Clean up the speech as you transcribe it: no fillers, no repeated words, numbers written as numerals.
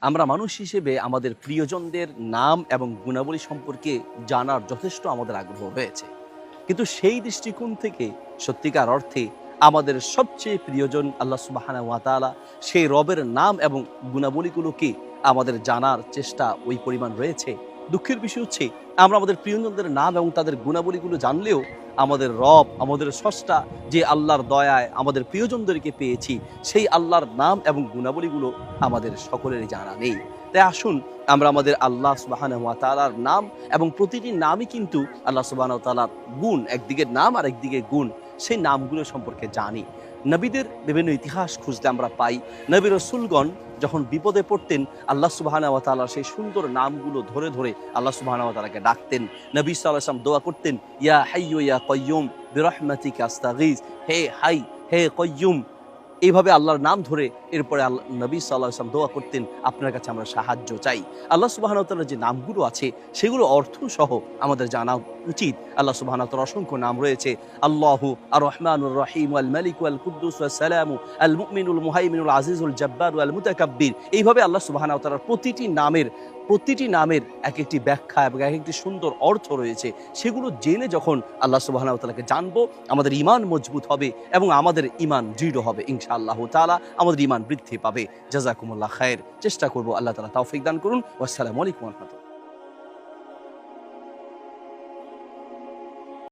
আমরা মানুষ হিসেবে আমাদের প্রিয়জনদের নাম এবং গুণাবলী সম্পর্কে জানার যথেষ্ট আমাদের আগ্রহ রয়েছে, কিন্তু সেই দৃষ্টিকোণ থেকে সত্যিকার অর্থে আমাদের সবচেয়ে প্রিয়জন আল্লাহ সুবহানাহু ওয়া তাআলা, সেই রবের নাম এবং গুণাবলীগুলোকে আমাদের জানার চেষ্টা ওই পরিমাণ রয়েছে। দুঃখের বিষয় হচ্ছে আমরা আমাদের প্রিয়জনদের নাম এবং তাদের গুণাবলীগুলো জানলেও আমাদের রব, আমাদের স্রষ্টা, যে আল্লাহর দয়ায় আমাদের প্রিয়জনদেরকে পেয়েছি, সেই আল্লাহর নাম এবং গুণাবলীগুলো আমাদের সকলেরই জানা নেই। তাই আসুন আমরা আমাদের আল্লাহ সুবহানাহু ওয়া তাআলার নাম এবং প্রতিটি নামই কিন্তু আল্লাহ সুবহানাহু ওয়া তাআলার গুণ, একদিকে নাম আর একদিকে গুণ, সেই নামগুলো সম্পর্কে জানি। নবীদের বিভিন্ন ইতিহাস খুঁজতে আমরা পাই, নবী রাসূলগণ যখন বিপদে পড়তেন আল্লাহ সুবহানাহু ওয়া তাআলার সেই সুন্দর নামগুলো ধরে ধরে আল্লাহ সুবহানাহু ওয়া তাআলাকে ডাকতেন। নবী সাল্লাল্লাহু আলাইহি ওয়াসাল্লাম দোয়া করতেন, ইয়া হাইয়্যু ইয়া কাইয়্যুম বিরহমাতিকা আস্তাগীথ, হে হাই, হে কাইয়্যুম। এইভাবে আল্লাহর নাম ধরে এরপরে নবী সাল্লাল্লাহু আলাইহি ওয়াসাল্লাম দোয়া করতেন, আপনার কাছে আমরা সাহায্য চাই। আল্লাহ সুবহানাহু ওয়া তাআলার যে নামগুলো আছে সেগুলো অর্থ সহ আমাদের জানা উচিত। আল্লাহ সুবহানাহু ওয়া তাআলার অসংখ্য নাম রয়েছে, আল্লাহু আর রহমানুর রহিম, আল মালিক, আল কুদ্দুস, ওয়াস সালামু, আল মুমিনুল মুহাইমিনুল আজিজুল জব্বার, আল মুতাকাব্বির। এইভাবে আল্লাহ সুবহানাহু ওয়া তাআলার প্রতিটি নামের এক একটি ব্যাখ্যা এবং এক একটি সুন্দর অর্থ রয়েছে। সেগুলো জেনে যখন আল্লাহ সুবহানাহু ওয়া তাআলাকে জানবো, আমাদের ঈমান মজবুত হবে এবং আমাদের ঈমান দৃঢ় হবে ইনশাআল্লাহ তাআলা, আমাদের ঈমান বৃদ্ধি পাবে। জাযাকুমুল্লাহ খায়ের। চেষ্টা করব, আল্লাহ তাআলা তৌফিক দান করুন। ওয়াসসালামু আলাইকুম ওয়া রাহমাতুল্লাহ।